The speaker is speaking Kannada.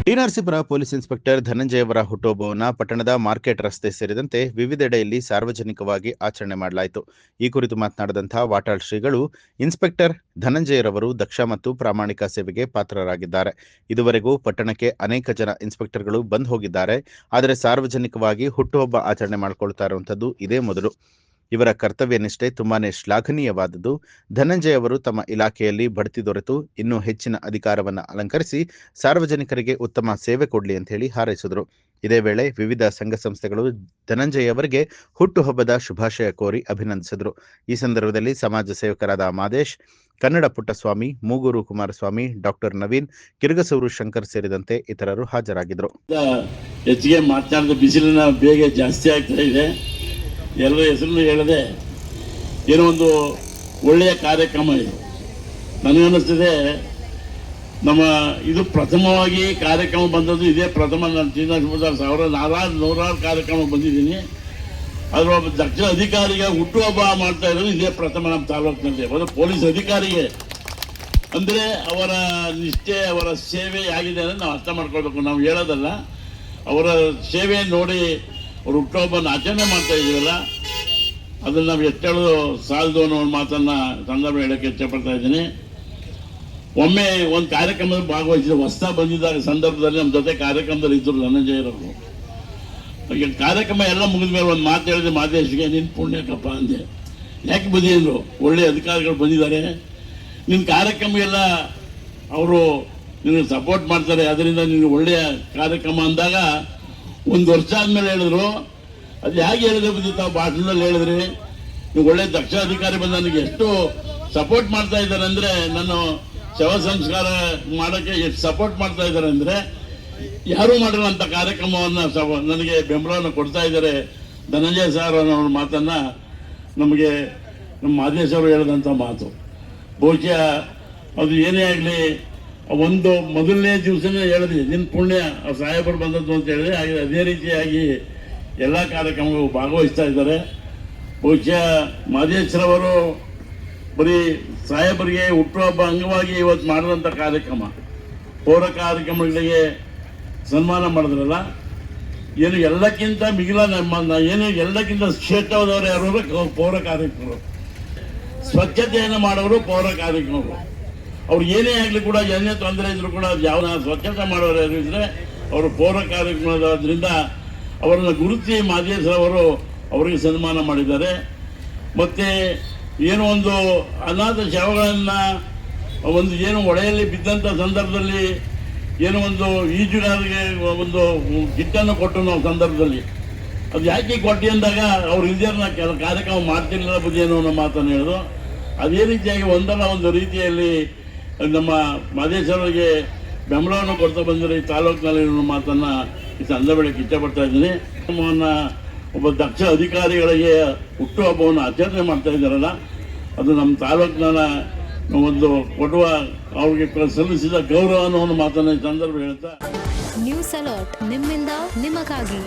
ಟಿ.ನರಸೀಪುರ ಪೊಲೀಸ್ ಇನ್ಸ್ಪೆಕ್ಟರ್ ಧನಂಜಯ ಅವರ ಹುಟ್ಟುಹಬ್ಬವನ್ನು ಪಟ್ಟಣದ ಮಾರ್ಕೆಟ್ ರಸ್ತೆ ಸೇರಿದಂತೆ ವಿವಿಧೆಡೆಯಲ್ಲಿ ಸಾರ್ವಜನಿಕವಾಗಿ ಆಚರಣೆ ಮಾಡಲಾಯಿತು. ಈ ಕುರಿತು ಮಾತನಾಡಿದಂತಹ ವಾಟಾಳ್ ಶ್ರೀಗಳು, ಇನ್ಸ್ಪೆಕ್ಟರ್ ಧನಂಜಯರವರು ದಕ್ಷ ಮತ್ತು ಪ್ರಾಮಾಣಿಕ ಸೇವೆಗೆ ಪಾತ್ರರಾಗಿದ್ದಾರೆ. ಇದುವರೆಗೂ ಪಟ್ಟಣಕ್ಕೆ ಅನೇಕ ಜನ ಇನ್ಸ್ಪೆಕ್ಟರ್ಗಳು ಬಂದು ಹೋಗಿದ್ದಾರೆ. ಆದರೆ ಸಾರ್ವಜನಿಕವಾಗಿ ಹುಟ್ಟುಹಬ್ಬ ಆಚರಣೆ ಮಾಡಿಕೊಳ್ತಾ ಇರುವಂಥದ್ದು ಇದೇ ಮೊದಲು. ಇವರ ಕರ್ತವ್ಯ ನಿಷ್ಠೆ ತುಂಬಾನೇ ಶ್ಲಾಘನೀಯವಾದದ್ದು. ಧನಂಜಯ ಅವರು ತಮ್ಮ ಇಲಾಖೆಯಲ್ಲಿ ಬಡ್ತಿ ದೊರೆತು ಇನ್ನೂ ಹೆಚ್ಚಿನ ಅಧಿಕಾರವನ್ನು ಅಲಂಕರಿಸಿ ಸಾರ್ವಜನಿಕರಿಗೆ ಉತ್ತಮ ಸೇವೆ ಕೊಡಲಿ ಅಂತ ಹೇಳಿ ಹಾರೈಸಿದರು. ಇದೇ ವೇಳೆ ವಿವಿಧ ಸಂಘ ಸಂಸ್ಥೆಗಳು ಧನಂಜಯ ಅವರಿಗೆ ಹುಟ್ಟುಹಬ್ಬದ ಶುಭಾಶಯ ಕೋರಿ ಅಭಿನಂದಿಸಿದರು. ಈ ಸಂದರ್ಭದಲ್ಲಿ ಸಮಾಜ ಸೇವಕರಾದ ಮಾದೇಶ್, ಕನ್ನಡ ಪುಟ್ಟಸ್ವಾಮಿ, ಮೂಗೂರು ಕುಮಾರಸ್ವಾಮಿ, ಡಾಕ್ಟರ್ ನವೀನ್, ಕಿರುಗಸೂರು ಶಂಕರ್ ಸೇರಿದಂತೆ ಇತರರು ಹಾಜರಾಗಿದ್ದರು. ಹೆಚ್ಚಿಗೆ ಮಾತನಾಡಿದ ಬಿಸಿಲಿನ ಬೇಗ ಜಾಸ್ತಿ ಆಗ್ತಾ ಇದೆ. ಎಲ್ಲರ ಹೆಸರನ್ನು ಹೇಳದೆ ಏನೋ ಒಂದು ಒಳ್ಳೆಯ ಕಾರ್ಯಕ್ರಮ ಇದು. ನನಗನ್ನಿಸ್ತದೆ ನಮ್ಮ ಇದು ಪ್ರಥಮವಾಗಿ ಕಾರ್ಯಕ್ರಮ ಬಂದದ್ದು ಇದೇ ಪ್ರಥಮ. ನಾನು ಟಿ.ನರಸೀಪುರ ನೂರಾರು ಕಾರ್ಯಕ್ರಮ ಬಂದಿದ್ದೀನಿ. ಅದರ ಒಬ್ಬ ದಕ್ಷ ಅಧಿಕಾರಿಗೆ ಹುಟ್ಟುಹಬ್ಬ ಮಾಡ್ತಾ ಇರೋದು ಇದೇ ಪ್ರಥಮ ನಮ್ಮ ತಾಲೂಕಿನಲ್ಲಿ. ಒಂದು ಪೊಲೀಸ್ ಅಧಿಕಾರಿಗೆ ಅಂದರೆ ಅವರ ನಿಷ್ಠೆ, ಅವರ ಸೇವೆ ಆಗಿದೆ ಅಂದರೆ ನಾವು ಅರ್ಥ ಮಾಡ್ಕೊಳ್ಬೇಕು. ನಾವು ಹೇಳೋದಲ್ಲ, ಅವರ ಸೇವೆ ನೋಡಿ ಅವರು ಹುಟ್ಟುಹಬ್ಬನ ಆಚರಣೆ ಮಾಡ್ತಾ ಇದ್ದೀವಲ್ಲ, ಅದನ್ನು ನಾವು ಎಷ್ಟೇಳೋದು ಸಾಲದು ಅನ್ನೋ ಒಂದು ಮಾತನ್ನು ಸಂದರ್ಭ ಹೇಳೋಕ್ಕೆ ಇಷ್ಟಪಡ್ತಾ ಇದ್ದೀನಿ. ಒಮ್ಮೆ ಒಂದು ಕಾರ್ಯಕ್ರಮದಲ್ಲಿ ಭಾಗವಹಿಸಿದ ಹೊಸ ಬಂದಿದ್ದಾಗ ಸಂದರ್ಭದಲ್ಲಿ ನಮ್ಮ ಜೊತೆ ಕಾರ್ಯಕ್ರಮದಲ್ಲಿ ಇದ್ದರು ಧನಂಜಯರವರು. ಈಗ ಕಾರ್ಯಕ್ರಮ ಎಲ್ಲ ಮುಗಿದ ಮೇಲೆ ಒಂದು ಮಾತು ಹೇಳಿದೆ, ಮಾದೇಶ್ಗೆ ನಿನ್ನ ಪುಣ್ಯಕ್ಕಪ್ಪ ಅಂದೆ. ಯಾಕೆ ಬಂದಿದ್ರು? ಒಳ್ಳೆಯ ಅಧಿಕಾರಿಗಳು ಬಂದಿದ್ದಾರೆ, ನಿನ್ನ ಕಾರ್ಯಕ್ರಮ ಎಲ್ಲ ಅವರು ನಿನಗೆ ಸಪೋರ್ಟ್ ಮಾಡ್ತಾರೆ, ಅದರಿಂದ ನಿನಗೆ ಒಳ್ಳೆಯ ಕಾರ್ಯಕ್ರಮ ಅಂದಾಗ ಒಂದು ವರ್ಷ ಆದಮೇಲೆ ಹೇಳಿದ್ರು. ಅದು ಹೇಗೆ ಹೇಳಿದ್ರೆ ಬಂದಿತ್ತು? ಆ ಭಾಷಣದಲ್ಲಿ ಹೇಳಿದ್ರಿ, ನೀವು ಒಳ್ಳೆ ದಕ್ಷ ಅಧಿಕಾರಿ ಬಂದು ನನಗೆ ಎಷ್ಟು ಸಪೋರ್ಟ್ ಮಾಡ್ತಾ ಇದ್ದಾರೆ ಅಂದರೆ, ನಾನು ಶವ ಸಂಸ್ಕಾರ ಮಾಡೋಕ್ಕೆ ಎಷ್ಟು ಸಪೋರ್ಟ್ ಮಾಡ್ತಾ ಇದ್ದಾರೆ ಅಂದರೆ, ಯಾರೂ ಮಾಡಿರೋಂಥ ಕಾರ್ಯಕ್ರಮವನ್ನು ನನಗೆ ಬೆಂಬಲವನ್ನು ಕೊಡ್ತಾ ಇದ್ದಾರೆ ಧನಂಜಯ ಸರ್ ಅನ್ನೋ ಮಾತನ್ನು ನಮಗೆ ನಮ್ಮ ಮಾದೇಶ್ ಅವರು ಹೇಳಿದಂಥ ಮಾತು. ಬಹುಶಃ ಅದು ಏನೇ ಆಗಲಿ, ಒಂದು ಮೊದಲನೇ ದಿವಸನೇ ಹೇಳಿದ್ವಿ ನಿನ್ನ ಪುಣ್ಯ ಸಾಹೇಬರು ಬಂದದ್ದು ಅಂತ ಹೇಳಿದ್ರೆ, ಅದೇ ರೀತಿಯಾಗಿ ಎಲ್ಲ ಕಾರ್ಯಕ್ರಮಗಳು ಭಾಗವಹಿಸ್ತಾ ಇದ್ದಾರೆ. ಬಹುಶಃ ಮಾದೇಶ್ರವರು ಬರೀ ಸಾಹೇಬರಿಗೆ ಹುಟ್ಟುಹಬ್ಬ ಅಂಗವಾಗಿ ಇವತ್ತು ಮಾಡಿದಂಥ ಕಾರ್ಯಕ್ರಮ, ಪೌರ ಕಾರ್ಯಕ್ರಮಗಳಿಗೆ ಸನ್ಮಾನ ಮಾಡಿದ್ರಲ್ಲ, ಏನು ಎಲ್ಲಕ್ಕಿಂತ ಮಿಗಿಲ ಏನು ಎಲ್ಲಕ್ಕಿಂತ ಶ್ರೇಷ್ಠವಾದವರು ಯಾರು? ಪೌರ ಕಾರ್ಯಕ್ರಮಗಳು. ಸ್ವಚ್ಛತೆಯನ್ನು ಮಾಡೋರು ಪೌರ ಕಾರ್ಯಕ್ರಮಗಳು. ಅವ್ರು ಏನೇ ಆಗಲಿ ಕೂಡ, ಏನೇ ತೊಂದರೆ ಇದ್ರು ಕೂಡ ಯಾವ ಸ್ವಚ್ಛತೆ ಮಾಡೋರು ಯಾರು ಇದ್ರೆ ಅವರು ಪೌರ ಕಾರ್ಯಕ್ರಮದಿಂದ ಅವರನ್ನು ಗುರುತಿಸಿ ಮಾದೇಶ್ರವರು ಅವರಿಗೆ ಸನ್ಮಾನ ಮಾಡಿದ್ದಾರೆ. ಮತ್ತು ಏನೋ ಒಂದು ಅನಾಥ ಶವಗಳನ್ನು ಒಂದು ಏನು ಹೊಳೆಯಲ್ಲಿ ಬಿದ್ದಂಥ ಸಂದರ್ಭದಲ್ಲಿ ಏನೋ ಒಂದು ಈಜುಗಾರರಿಗೆ ಒಂದು ಕಿಟ್ಟನ್ನು ಕೊಟ್ಟು ನಾವು ಸಂದರ್ಭದಲ್ಲಿ ಅದು ಯಾಕೆ ಕೊಟ್ಟು ಅಂದಾಗ ಅವ್ರು ಇಲ್ದೇನ ಕೆಲ ಕಾರ್ಯಕ್ರಮ ಮಾಡ್ತಿರಲಿಲ್ಲ ಬುದ್ಧೇನೋ ಅನ್ನೋ ಮಾತನ್ನು ಹೇಳೋದು. ಅದೇ ರೀತಿಯಾಗಿ ಒಂದಲ್ಲ ಒಂದು ರೀತಿಯಲ್ಲಿ ನಮ್ಮ ಮಾದೇಶ್ವರಿಗೆ ಬೆಂಬಲವನ್ನು ಕೊಡ್ತಾ ಬಂದರೆ ಈ ತಾಲೂಕಿನಲ್ಲಿ ಮಾತನ್ನು ಈ ಸಂದರ್ಭಕ್ಕೆ ಇಷ್ಟಪಡ್ತಾ ಇದ್ದೀನಿ. ನಮ್ಮನ್ನು ಒಬ್ಬ ದಕ್ಷ ಅಧಿಕಾರಿಗಳಿಗೆ ಹುಟ್ಟುಹಬ್ಬವನ್ನು ಆಚರಣೆ ಮಾಡ್ತಾ ಇದ್ದಾರಲ್ಲ, ಅದು ನಮ್ಮ ತಾಲೂಕಿನ ಒಂದು ಕೊಡುವ ಅವ್ರಿಗೆ ಸಲ್ಲಿಸಿದ ಗೌರವ ಅನ್ನೋ ಮಾತನ್ನು ಈ ಸಂದರ್ಭ ಹೇಳ್ತಾ. ನ್ಯೂಸ್ ಅಲರ್ಟ್ ನಿಮ್ಮಿಂದ ನಿಮಗಾಗಿ.